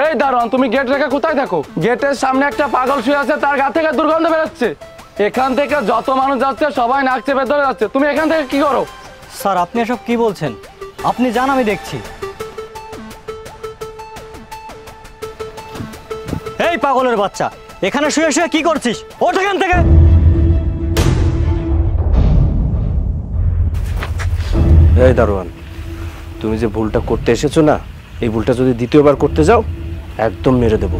এই দারোয়ান, তুমি গেট রেখে কোথায় থাকো? গেটের সামনে একটা পাগল শুয়ে আছে, তার গা থেকে দুর্গন্ধ বেরোচ্ছে। এখান থেকে যত মানুষ যাচ্ছে সবাই নাক চেপে ধরে যাচ্ছে, তুমি এখান থেকে কি করো? স্যার আপনি এসব কি বলছেন? আপনি যান, আমি দেখছি। এই পাগলের বাচ্চা, এখানে শুয়ে শুয়ে কি করছিস? ওঠ এখান থেকে। এই দারোয়ান, তুমি যে ভুলটা করতে এসেছো না, এই ভুলটা যদি দ্বিতীয়বার করতে যাও একদম মেরে দেবো।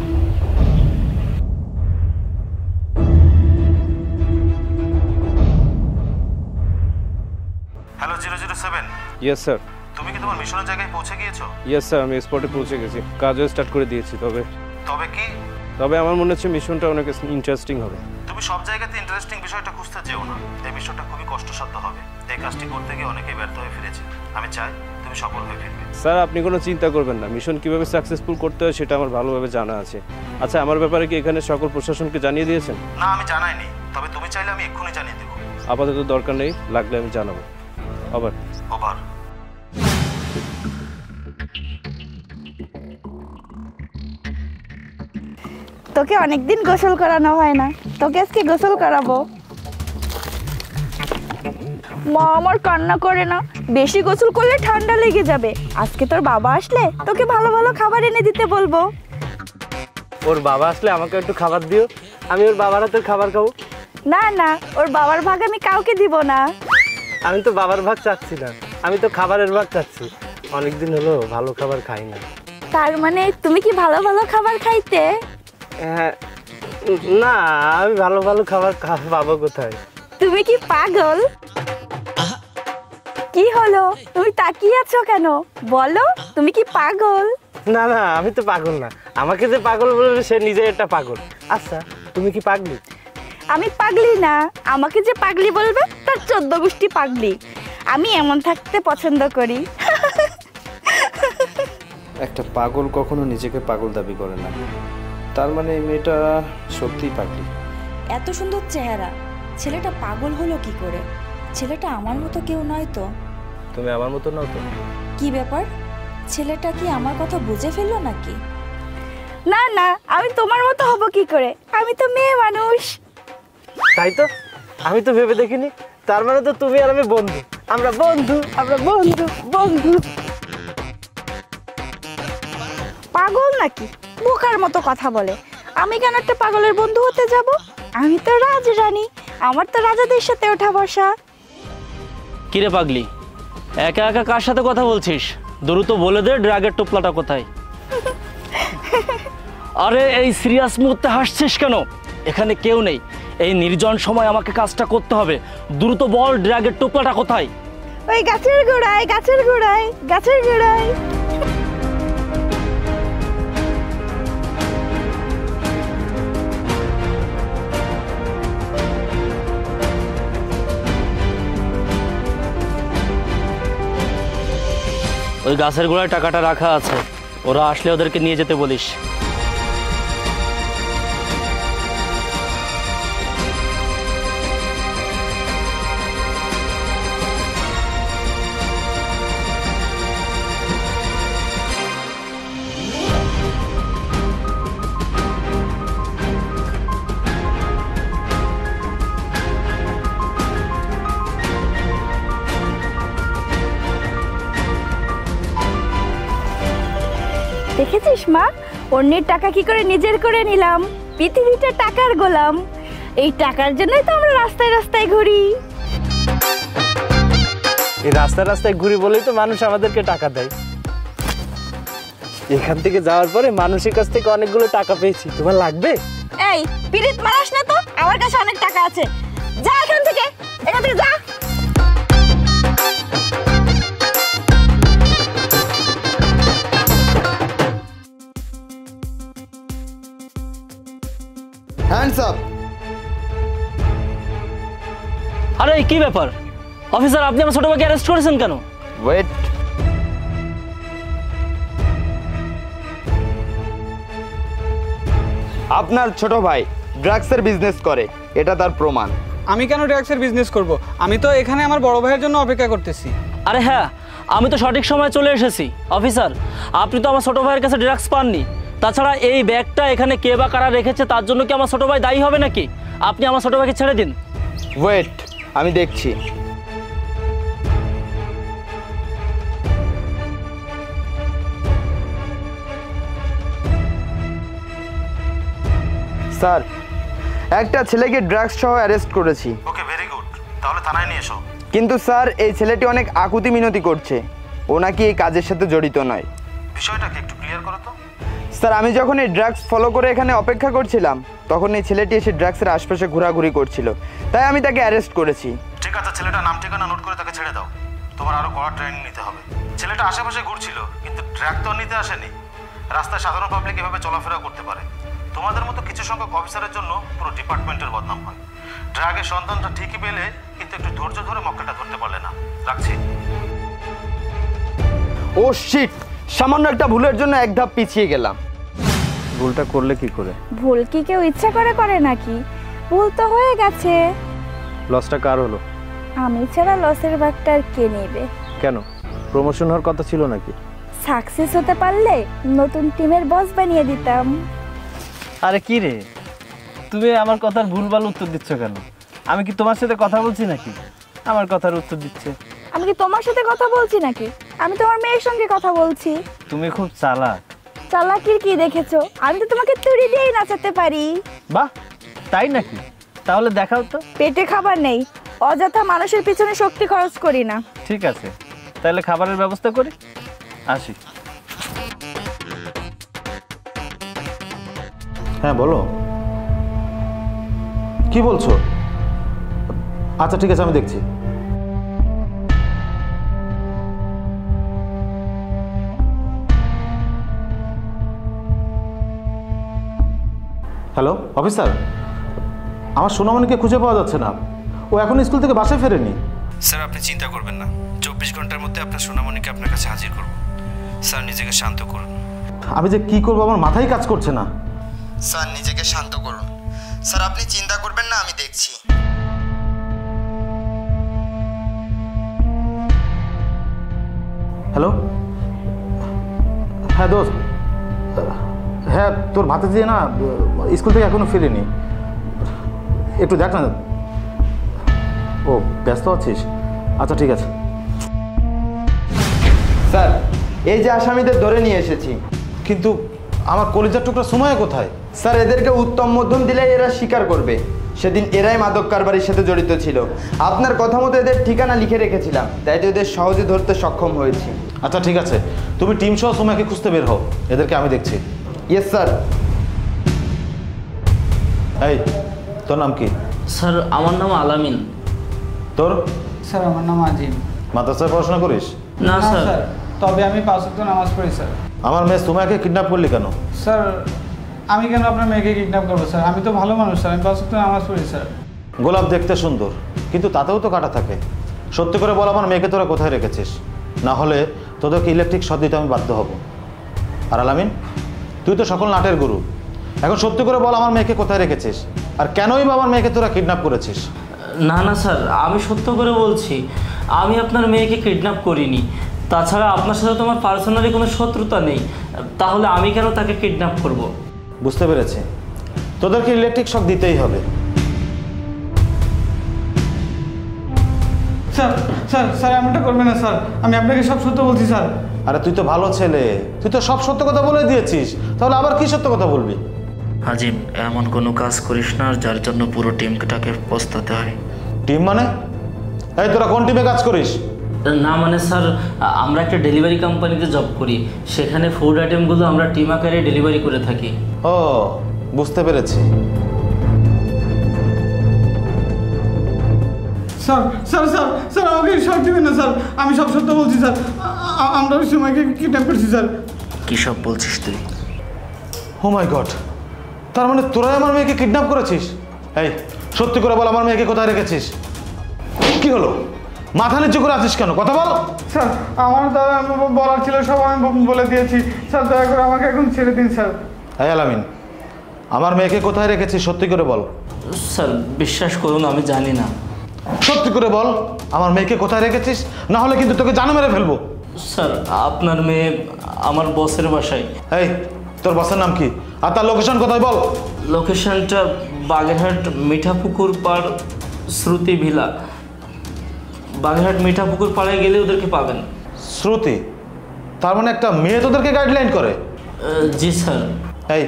হ্যালো 007। Yes sir. তুমি কি তোমার মিশনের জায়গায় পৌঁছে গিয়েছো? ইয়েস স্যার, আমি স্পটে পৌঁছে গেছি, কাজও স্টার্ট করে দিয়েছি। তবে কি? তবে আমার মনে হচ্ছে মিশনটা অনেক ইন্টারেস্টিং হবে। তুমি সব জায়গাতে ইন্টারেস্টিং বিষয়টা খুঁজতে যেও না, এই মিশনটা খুবই কষ্টসাধ্য হবে। এই কাজটি করতে গিয়ে অনেকেই ব্যর্থ হয়ে ফিরেছে। আমি চাই তুমি সফল হয়ে ফিরবে। স্যার আপনি কোনো চিন্তা করবেন না, মিশন কিভাবে সাকসেসফুল করতে হয় সেটা আমার ভালোভাবে জানা আছে। আচ্ছা, আমার ব্যাপারে কি এখানে সকল প্রশাসনকে জানিয়ে দিয়েছেন? না, আমি জানাইনি, তবে তুমি চাইলে আমি এক্ষুনি জানিয়ে দেবো। আপাতত দরকার নেই, লাগলে আমি জানাবো। ওভার। ওভার। তোকে অনেকদিন গোসল করানো হয় না, তোকে আজকে গোসল করাবো। মা আমার কান্না করে না, বেশি গোসল করলে ঠান্ডা লেগে যাবে। আজকে তোর বাবা আসলে তোকে ভালো ভালো খাবার এনে দিতে বলবো। ওর বাবা আসলে আমাকে একটু খাবার দিও, আমি ওর বাবার হাতের খাবার খাবো। না না, ওর বাবার ভাগ আমি কাউকে দিব না। আমি তো বাবার ভাগ চাচ্ছি না, আমি তো খাবারের ভাগ চাচ্ছি। অনেকদিন হলো ভালো খাবার খাই না। তার মানে তুমি কি ভালো ভালো খাবার খাইতে? হ্যাঁ, না, আমি ভালো ভালো খাবার পাবো কোথায়? তুমি কি পাগল? কি হলো, তুমি তাকিয়ে আছো কেন? বলো, তুমি কি পাগল? না না, আমি তো পাগল না। আমাকে যে পাগল বলবে সে নিজে একটা পাগল। আচ্ছা, তুমি কি পাগলি? আমি পাগলি না, আমাকে যে পাগলি বলবে তার 14 গোষ্ঠী পাগলি। আমি এমন থাকতে পছন্দ করি। একটা পাগল কখনো নিজেকে পাগল দাবি করে না, তার মানে এই মেয়েটা সত্যিই পাগলি। এত সুন্দর চেহারা, ছেলেটা পাগল হলো কি করে? ছেলেটা আমার মতো কেউ নয় তো? তুমি আমার মতো নাও তো? কি ব্যাপার, ছেলেটা কি আমার কথা বুঝে ফেললো নাকি? না না, আমি তোমার মতো হব কি করে? আমি তো মেয়ে মানুষ। তাই তো, আমি তো ভেবে দেখিনি। তার মানে তো তুমি আর আমি বন্ধু। আমরা বন্ধু, আমরা বন্ধু বন্ধু। পাগল নাকি? বোকার মতো কথা বলে। আমি কেন একটা পাগলের বন্ধু হতে যাব? আমি তো রাজরানী, আমার তো রাজাদের সাথে ওঠা বসা। কিরে পাগলি, একা একা কার সাথে কথা বলছিস? দ্রুত বলে দে ড্রাগের টোপলাটা কোথায়। আরে এই সিরিয়াস মুহূর্তে হাসছিস কেন? এখানে কেউ নেই, এই নির্জন সময় আমাকে কাজটা করতে হবে। দ্রুত বল ড্রাগের টোপলাটা কোথায়? ওই গাছের গোড়ায়, গাছের গোড়ায়, গাছের গোড়ায়। ওই গাছের গোড়ায় টাকাটা রাখা আছে, ওরা আসলে ওদেরকে নিয়ে যেতে বলিস। দেখেছিস মা, অন্যের টাকা কি করে নিজের করে নিলাম। পৃথিবীটা টাকার গোলাম, এই টাকার জন্যই তো আমরা রাস্তায় রাস্তায় ঘুরি। এই রাস্তায় রাস্তায় ঘুরি বলেই তো মানুষ আমাদেরকে টাকা দেয়। এখান থেকে যাওয়ার পরে মানুষের কাছ থেকে অনেকগুলো টাকা পেয়েছি। তোমার লাগবে? এই পিরিত মারাস না তো, আমার কাছে অনেক টাকা আছে। যা এখান থেকে, এখান থেকে যা। Hands up. আরে কি ব্যাপার অফিসার, আপনি আমার ছোট ভাইকে অ্যারেস্ট করেছেন কেন? ওয়েট, আপনার ছোট ভাই ড্রাগসের বিজনেস করে, এটা তার প্রমাণ। আমি কেন ড্রাগসের বিজনেস করব? আমি তো এখানে আমার বড় ভাইয়ের জন্য অপেক্ষা করতেছি। আরে হ্যাঁ, আমি তো সঠিক সময়ে চলে এসেছি। অফিসার, আপনি তো আমার ছোট ভাইয়ের কাছে ড্রাগস পাননি, তাছাড়া এই ব্যাগটা এখানে কে বা কারা রেখেছে তার জন্য কি আমার ছোট ভাই দায়ী হবে নাকি? আপনি আমার ছোট ভাইকে ছেড়ে দিন। ওয়েট, আমি দেখছি। স্যার, একটা ছেলেকে ড্রাগস সহ অ্যারেস্ট করেছি। ওকে, ভেরি গুড। তাহলে থানায় নিয়ে এসো। কিন্তু স্যার, এই ছেলেটি অনেক আকুতি মিনতি করছে। ও নাকি এই কাজের সাথে জড়িত নয়। বিষয়টাকে একটু ক্লিয়ার করো তো। স্যার, আমি যখন এই ড্রাগস ফলো করে এখানে অপেক্ষা করছিলাম, তখন এই ছেলেটি এসে ড্রাগসের আশপাশে ঘোরাঘুরি করছিল, তাই আমি তাকে অ্যারেস্ট করেছি। ঠিক আছে, ছেলেটার নাম ঠিকানা নোট করে তাকে ছেড়ে দাও। তোমার আরো কড়া ট্রেনিং নিতে হবে। ছেলেটা আশেপাশে ঘুরছিল, কিন্তু ড্রাগ তো নিতে আসেনি। রাস্তায় সাধারণ পাবলিক এভাবে চলাফেরা করতে পারে। তোমাদের মতো কিছু সংখ্যক অফিসারের জন্য পুরো ডিপার্টমেন্টের বদনাম হয়। ড্রাগের সন্ধানটা ঠিকই পেলে, কিন্তু একটু ধৈর্য ধরে মক্কেলটা ধরতে পারলে না। রাখছি। ও শিট, সামান্য একটা ভুলের জন্য এক ধাপ পিছিয়ে গেলাম। ভুলটা করলে কি করে? ভুল কি কেউ ইচ্ছা করে করে নাকি? ভুল তো হয়ে গেছে। লসটা কার হলো? আমি ছাড়া লসের ভাগটা আর কে নেবে? কেন, প্রমোশন হওয়ার কথা ছিল নাকি? সাকসেস হতে পারলে নতুন টিমের বস বানিয়ে দিতাম। আরে কি রে, তুমি আমার কথার ভুলভাল উত্তর দিচ্ছ কেন? আমি কি তোমার সাথে কথা বলছি নাকি আমার কথার উত্তর দিচ্ছে? আমি কি তোমার সাথে কথা বলছি নাকি? আমি তোমার মেয়ের সঙ্গে কথা বলছি। তুমি খুব চালাক। চালাকির কি দেখেছো? আমি তো তোমাকে তুড়ি দিয়েই নাচাতে পারি। বাহ, তাই নাকি? তাহলে দেখাও তো। পেটে খাবার নেই, অযথা মানুষের পিছনে শক্তি খরচ করি না। ঠিক আছে, তাহলে খাবারের ব্যবস্থা করি, আসি। হ্যাঁ বলো, কি বলছো? আচ্ছা ঠিক আছে, আমি দেখছি। হ্যালো অফিসার, আমার সোনামণিকে খুঁজে পাওয়া যাচ্ছে না। ও এখন স্কুল থেকে বাসায় ফেরেনি। স্যার, আপনি চিন্তা করবেন না। 24 ঘন্টার মধ্যে আপনার সোনামণিকে আপনার কাছে হাজির করব। স্যার, নিজেকে শান্ত করুন। আমি যে কি করবো আমার মাথায় কাজ করছে না। স্যার, নিজেকে শান্ত করুন। স্যার, আপনি চিন্তা করবেন না, আমি দেখছি। হ্যালো, হ্যাঁ দোস্ত, হ্যাঁ তোর ভাতিজি না স্কুল থেকে এখনো ফিরেনি, একটু দেখ না। ও ব্যস্ত আছিস? আচ্ছা ঠিক আছে। স্যার, এই যে আসামিদের ধরে নিয়ে এসেছি। কিন্তু আমার কলিজার টুকরা সময় কোথায়? স্যার, এদেরকে উত্তম মধ্যম দিলে এরা স্বীকার করবে সেদিন এরাই মাদক কারবারির সাথে জড়িত ছিল। আপনার কথা মতো এদের ঠিকানা লিখে রেখেছিলাম, তাই তো এদের সহজে ধরতে সক্ষম হয়েছি। আচ্ছা ঠিক আছে, তুমি টিম সহ সময়কে খুঁজতে বের হও, এদেরকে আমি দেখছি। Yes sir. এই, তোর নাম কি? স্যার, আমার নাম আলামিন। তোর? স্যার, আমার নাম আজিম। মাদ্রাসায় পড়াশোনা করিস? না স্যার। তবে আমি 5 ওয়াক্ত নামাজ পড়ি স্যার। আমার মেয়ে সুমাইয়াকে কিডন্যাপ করলি কেন? স্যার, আমি কেন আপনার মেয়েকে কিডন্যাপ করবো স্যার? আমি তো ভালো মানুষ স্যার, আমি 5 ওয়াক্ত নামাজ পড়ি স্যার। গোলাপ দেখতে সুন্দর, কিন্তু তাতেও তো কাটা থাকে। সত্যি করে বল, আমার মেয়েকে তোরা কোথায় রেখেছিস? না হলে তোদেরকে ইলেকট্রিক শট দিতে আমি বাধ্য হব। আর আলামিন, তুই তো সকল নাটের গুরু, এখন সত্যি করে বল আমার মেয়েকে কোথায় রেখেছিস, আর কেনই বা আমার মেয়েকে তোরা কিডন্যাপ করেছিস? না না স্যার, আমি সত্য করে বলছি, আমি আপনার মেয়েকে কিডন্যাপ করিনি। তাছাড়া আপনার সাথে তো আমার পার্সোনালি কোনো শত্রুতা নেই, তাহলে আমি কেন তাকে কিডন্যাপ করব? বুঝতে পেরেছি, তোদেরকে ইলেকট্রিক শক দিতেই হবে। স্যার স্যার স্যার, এমনটা করবেন না স্যার, আমি আপনাকে সব সত্য বলছি স্যার। আরে তুই তো ভালো ছেলে, তুই তো সব সত্য কথা বলে দিয়েছিস, তাহলে আবার কি সত্য কথা বলবি? আজিম, এমন কোনো কাজ করিস না যার জন্য পুরো টিমটাকে পস্তাতে হয়। টিম মানে? এই তোরা কোন টিমে কাজ করিস? না মানে স্যার, আমরা একটা ডেলিভারি কোম্পানিতে জব করি, সেখানে ফুড আইটেমগুলো আমরা টিম আকারে ডেলিভারি করে থাকি। ও, বুঝতে পেরেছি। স্যার স্যার স্যার স্যার, আমাকে সব দিবেন না স্যার, আমি সব সত্য বলছি স্যার। আমরা ওই সময়কে কিডন্যাপ করছি স্যার। কী সব বলছিস তুই? ও মাই গড, তার মানে তোরাই আমার মেয়েকে কিডন্যাপ করেছিস? এই সত্যি করে বল, আমার মেয়েকে কোথায় রেখেছিস? কি হলো, মাথা নিচু করে আছিস কেন? কথা বল। স্যার, আমার দ্বারা বলার ছিল সব আমি বলে দিয়েছি স্যার, দয়া করে আমাকে এখন ছেড়ে দিন স্যার। এই আলামিন, আমার মেয়েকে কোথায় রেখেছিস সত্যি করে বল। স্যার, বিশ্বাস করুন আমি জানি না। সত্যি করে বল, আমার মেয়েকে কোথায় রেখেছিস, না হলে কিন্তু তোকে জানো মেরে ফেলবো। স্যার, আপনার মেয়ে আমার বসের বাসায়। এই তোর বাসার নাম কি আর তার লোকেশন কোথায় বল? লোকেশনটা বাগেরহাট মিঠাপুকুর পাড় শ্রুতি ভিলা। বাগেরহাট মিঠাপুকুর পাড়ে গেলে ওদেরকে পাবেন। শ্রুতি? তার মানে একটা মেয়ে তোদেরকে গাইডলাইন করে? জি স্যার। এই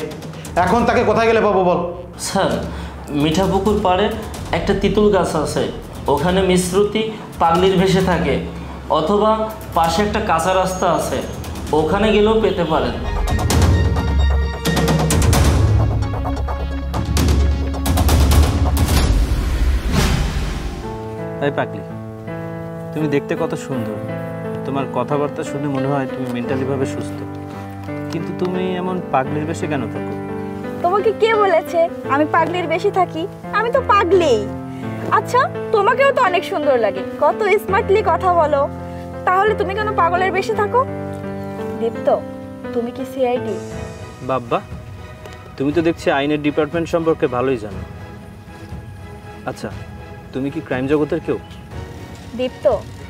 এখন তাকে কোথায় গেলে পাবো বল? স্যার মিঠাপুকুর পাড়ে একটা তিতুল গাছ আছে, ওখানে মিস শ্রুতি পাগলির ভেসে থাকে, অথবা পাশে একটা কাঁচা রাস্তা আছে, ওখানে গেলেও পেতে পারেন। তাই পাগলি, তুমি দেখতে কত সুন্দর, তোমার কথাবার্তা শুনে মনে হয় তুমি মেন্টালিভাবে সুস্থ, কিন্তু তুমি এমন পাগলির বেশি কেন থাকো? তোমাকে কে বলেছে আমি পাগলির বেশি থাকি? আমি তো পাগলিই। আচ্ছা, তোমাকেও তো অনেক সুন্দর লাগে, কত স্মার্টলি কথা বলো, তাহলে তুমি কেন পাগলের বেশি থাকো? দীপ্ত, তুমি কি সিআইডি? বাব্বা, তুমি তো দেখছি আইনের ডিপার্টমেন্ট সম্পর্কে ভালোই জানো। আচ্ছা, তুমি কি ক্রাইম জগতের কেউ? দীপ্ত,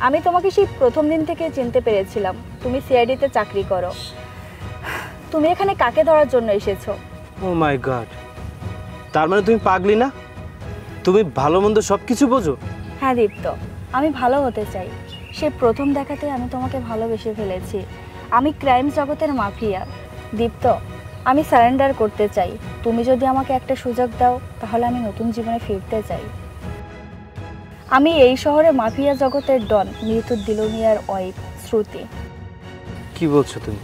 আমি তোমাকে সেই প্রথম দিন থেকে চিনতে পেরেছিলাম তুমি সিআইডিতে চাকরি করো। তুমি এখানে কাকে ধরার জন্য এসেছো? ও মাই গড, তার মানে তুমি পাগলি না? তুমি ভালো মন্দ সব কিছু বোঝো? হ্যাঁ দীপ্ত, আমি ভালো হতে চাই। সেই প্রথম দেখাতে আমি তোমাকে ভালোবেসে ফেলেছি। আমি ক্রাইম জগতের মাফিয়া। দীপ্ত, আমি সারেন্ডার করতে চাই। তুমি যদি আমাকে একটা সুযোগ দাও তাহলে আমি নতুন জীবনে ফিরতে চাই। আমি এই শহরে মাফিয়া জগতের ডন মৃত দিলু মিয়ার ওয়াইফ শ্রুতি। কি বলছো তুমি?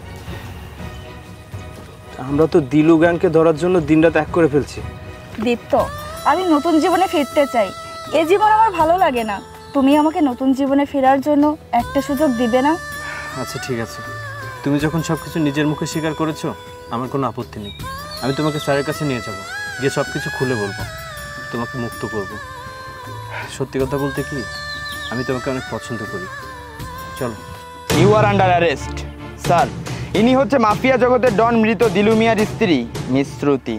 আমরা তো দিলু গ্যাংকে ধরার জন্য দিনরাত এক করে ফেলছি। দীপ্ত, আমি নতুন জীবনে ফিরতে চাই। এই জীবন আমার ভালো লাগে না। তুমি আমাকে নতুন জীবনে ফেরার জন্য একটা সুযোগ দিবে না? আচ্ছা ঠিক আছে, তুমি যখন সব কিছু নিজের মুখে স্বীকার করেছো আমার কোনো আপত্তি নেই। আমি তোমাকে স্যারের কাছে নিয়ে যাব, গিয়ে সব কিছু খুলে বলবো, তোমাকে মুক্ত করব। সত্যি কথা বলতে কি, আমি তোমাকে অনেক পছন্দ করি। চলো। You are under arrest sir. ইনি হচ্ছে মাফিয়া জগতের ডন মৃত দিলু মিয়ার স্ত্রী মিস শ্রুতি।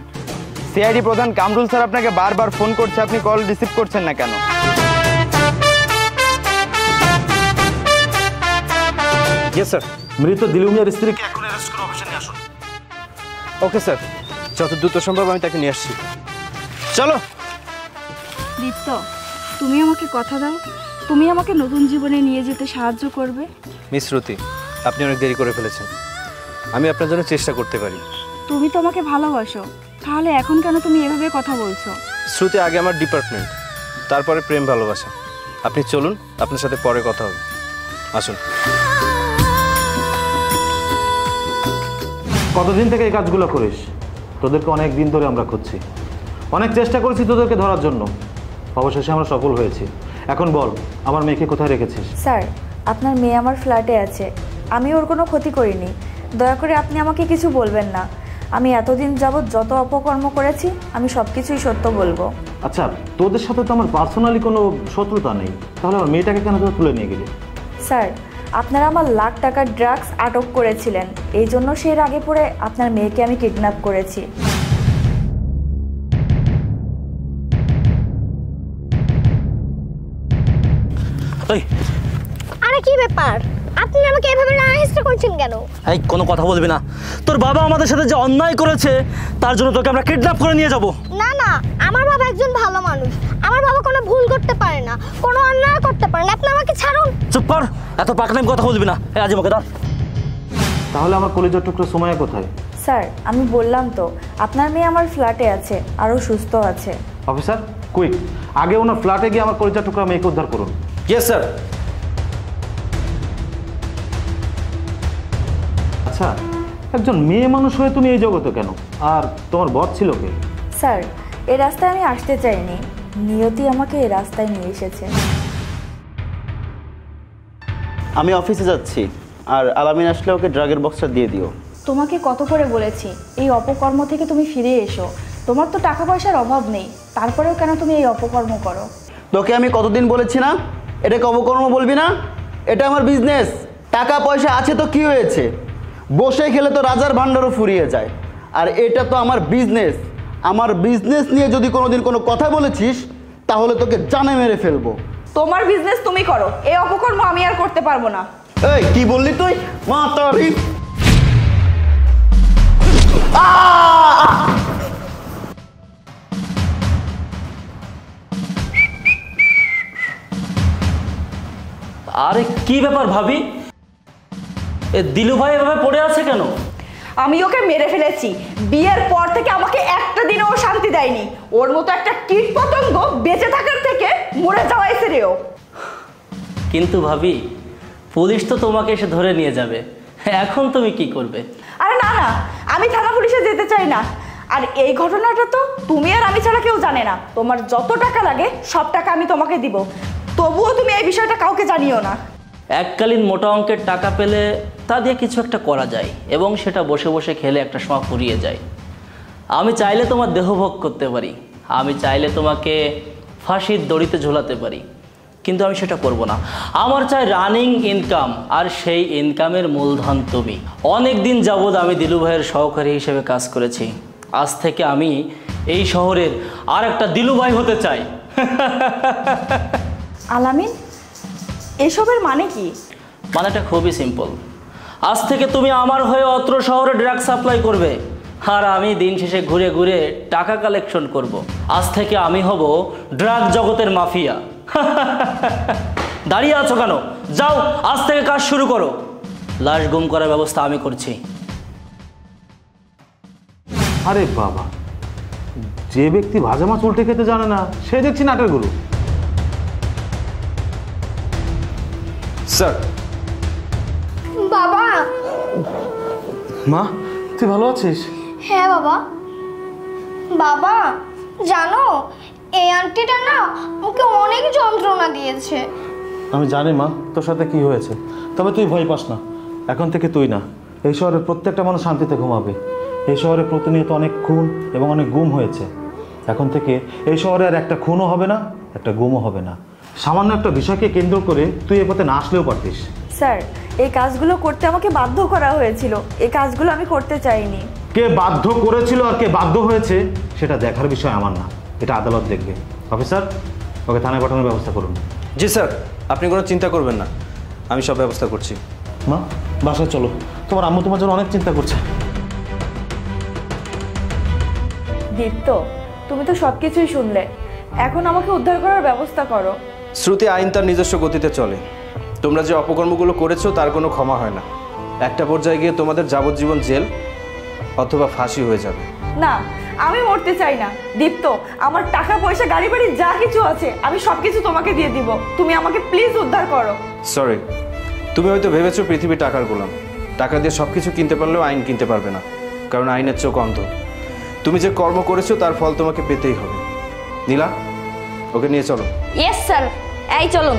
সিআইডি প্রধান কামরুল স্যার আপনাকে বারবার ফোন করছে, আপনি কল রিসিভ করছেন না কেন? ইয়েস স্যার, মৃত দিলু মিয়ার স্ত্রীকে এখন অ্যারেস্ট করে অফিসে নিয়ে আসুন। ওকে স্যার, যত দ্রুত সম্ভব আমি তাকে নিয়ে আসছি। চলো। দীপ্ত, তুমি আমাকে কথা দাও, তুমি আমাকে নতুন জীবনে নিয়ে যেতে সাহায্য করবে। মিস শ্রুতি, আপনি অনেক দেরি করে ফেলেছেন, আমি আপনার জন্য চেষ্টা করতে পারি। তুমি তো আমাকে ভালোবাসো, তাহলে এখন কেন তুমি এভাবে কথা বলছো? শ্রুতি আগে আমার ডিপার্টমেন্ট, তারপরে প্রেম ভালোবাসা। আপনি চলুন, আপনার সাথে পরে কথা হবে। আসুন। কতদিন থেকে এই কাজগুলো করিস? তোদেরকে অনেক দিন ধরে আমরা খুঁজছি, অনেক চেষ্টা করেছি তোদেরকে ধরার জন্য, অবশেষে আমরা সফল হয়েছি। এখন বল, আমার মেয়েকে কোথায় রেখেছিস? স্যার, আপনার মেয়ে আমার ফ্ল্যাটে আছে, আমি ওর কোনো ক্ষতি করিনি। দয়া করে আপনি আমাকে কিছু বলবেন না। আমি এতদিন যাবৎ যত অপকর্ম করেছি আমি সব কিছুই সত্য বলবো। আচ্ছা, তোদের সাথে তো আমার পার্সোনালি কোনো শত্রুতা নেই, তাহলে আমার মেয়েটাকে কেন তোরা তুলে নিয়ে গেলি? স্যার, আপনারা আমার লাখ টাকার ড্রাগস আটক করেছিলেন, এই জন্য সেই রাগে পড়ে আপনার মেয়েকে আমি কিডন্যাপ করেছি। আরে কি ব্যাপার, আপনি আমাকে এভাবে রাগান্বিত করছেন কেন? এই কোনো কথা বলবি না, তোর বাবা আমাদের সাথে যে অন্যায় করেছে তার জন্য তোকে আমরা কিডন্যাপ করে নিয়ে যাব। না না, আমার বাবা একজন ভালো মানুষ, আমার বাবা কোনো ভুল করতে পারে না, কোনো অন্যায় করতে পারে না। আপনি আমাকে ছাড়ুন। চুপ কর, এত পাকনামি কথা বলবি না। এই আজ আমাকে দাও। তাহলে আমার কলিজার টুকরো সময় কোথায়? স্যার, আমি বললাম তো আপনার মেয়ে আমার ফ্ল্যাটে আছে, আরও সুস্থ আছে। অফিসার, কুইক, আগে ওনার ফ্ল্যাটে গিয়ে আমার কলিজার টুকরা মেয়েকে উদ্ধার করুন। Yes sir. আচ্ছা, একজন মেয়ে মানুষ হয়ে তুমি এই জগতে কেন, আর তোমার বর ছিল কে? স্যার, এই রাস্তায় আমি আসতে চাইনি, নিয়তি আমাকে এই রাস্তায় নিয়ে এসেছে। আমি অফিসে যাচ্ছি, আর আলামিন আসলে ওকে ড্রাগের বক্সটা দিয়ে দিও। তোমাকে কত করে বলেছি এই অপকর্ম থেকে তুমি ফিরে এসো। তোমার তো টাকা পয়সার অভাব নেই, তারপরেও কেন তুমি এই অপকর্ম করো? তোকে আমি কতদিন বলেছি না এটাকে অপকর্ম বলবি না? এটা আমার বিজনেস, টাকা পয়সা আছে তো কি হয়েছে, বসে খেলে তো রাজার ভাণ্ডারও ফুরিয়ে যায়। আর এটা তো আমার বিজনেস, আমার বিজনেস নিয়ে যদি কোনোদিন কোনো কথা বলেছিস তাহলে তোকে জানে মেরে ফেলবো। তোমার বিজনেস তুমি করো, এই অপকর্ম আমি আর করতে পারবো না। এই কি বললি তুই? মা তোর আরে কি ব্যাপার ভাবি, এ দিলু ভাই এভাবে পড়ে আছে কেন? আমি ওকে মেরে ফেলেছি। বিয়ের পর থেকে আমাকে একটা দিনও ও শান্তি দেয়নি। ওর মতো একটা কীট পতঙ্গ বেঁচে থাকার থেকে মরে যাওয়াই শ্রেয়। কিন্তু ভাবি, পুলিশ তো তোমাকে এসে ধরে নিয়ে যাবে, এখন তুমি কি করবে? আরে না না, আমি থানা পুলিশে যেতে চাই না। আর এই ঘটনাটা তো তুমি আর আমি ছাড়া কেউ জানে না। তোমার যত টাকা লাগে সব টাকা আমি তোমাকে দিব, তবুও তুমি এই বিষয়টা কাউকে জানিও না। এককালীন মোটা অঙ্কের টাকা পেলে তা দিয়ে কিছু একটা করা যায় এবং সেটা বসে বসে খেলে একটা সময় ফুরিয়ে যায়। আমি চাইলে তোমার দেহভোগ করতে পারি, আমি চাইলে তোমাকে ফাঁসির দড়িতে ঝোলাতে পারি, কিন্তু আমি সেটা করব না। আমার চাই রানিং ইনকাম, আর সেই ইনকামের মূলধন তুমি। অনেক দিন যাবৎ আমি দিলু ভাইয়ের সহকারী হিসেবে কাজ করেছি, আজ থেকে আমি এই শহরের আর একটা দিলু ভাই হতে চাই। আলামিন, এসবের মানে কি? মানেটা খুবই সিম্পল। আজ থেকে তুমি আমার হয়ে অত্র শহরে ড্রাগ সাপ্লাই করবে, আর আমি দিন শেষে ঘুরে ঘুরে টাকা কালেকশন করব। আজ থেকে আমি হব ড্রাগ জগতের মাফিয়া। দাঁড়িয়ে আছো কেন? যাও, আজ থেকে কাজ শুরু করো। লাশ গুম করার ব্যবস্থা আমি করছি। আরে বাবা, যে ব্যক্তি ভাজা মাছ উল্টে খেতে জানে না সে দেখছি নাটের গুরু। স্যার। বাবা। মা, তুই ভালো আছিস? হ্যাঁ বাবা। বাবা জানো, এই আন্টিটা না ওকে অনেক যন্ত্রণা দিয়েছে। আমি জানি মা তোর সাথে কি হয়েছে, তবে তুই ভয় পাস না। এখন থেকে তুই না, এই শহরের প্রত্যেকটা মানুষ শান্তিতে ঘুমাবে। এই শহরে প্রতিনিয়ত অনেক খুন এবং অনেক গুম হয়েছে। এখন থেকে এই শহরে আর একটা খুনও হবে না, একটা গুমও হবে না। সামান্য একটা বিষয়কে কেন্দ্র করে তুই এ পথে না আসলেও পারতিস। স্যার, এই কাজগুলো করতে আমাকে বাধ্য করা হয়েছিল। এই কাজগুলো আমি করতে চাইনি। কে বাধ্য করেছিল আর কে বাধ্য হয়েছে সেটা দেখার বিষয় আমার না, এটা আদালত দেখবে। অফিসার, ওকে থানায় পাঠানোর ব্যবস্থা করুন। জি স্যার, আপনি কোনো চিন্তা করবেন না, আমি সব ব্যবস্থা করছি। মা, বাসায় চলো, তোমার আম্মু তোমার জন্য অনেক চিন্তা করছে। দীপ্ত, তুমি তো সব কিছুই শুনলে, এখন আমাকে উদ্ধার করার ব্যবস্থা করো। শ্রুতি, আইন তার নিজস্ব গতিতে চলে। তোমরা যে অপকর্মগুলো করেছো তার কোনো ক্ষমা হয় না। একটা পর্যায়ে গিয়ে তোমাদের যাবজ্জীবন জেল অথবা ফাঁসি হয়ে যাবে। না, আমি মরতে চাই না। দীপ্ত, আমার টাকা পয়সা গাড়ি বাড়ি যা কিছু আছে আমি সব কিছু তোমাকে দিয়ে দিব। তুমি আমাকে প্লিজ উদ্ধার করো। সরি, তুমি হয়তো ভেবেছো পৃথিবী টাকার গোলাম। টাকা দিয়ে সব কিছু কিনতে পারলেও আইন কিনতে পারবে না, কারণ আইনের চোখ অন্ধ। তুমি যে কর্ম করেছো তার ফল তোমাকে পেতেই হবে। নীলা, ওকে নিয়ে চলো। ইয়েস স্যার, এই চলুন।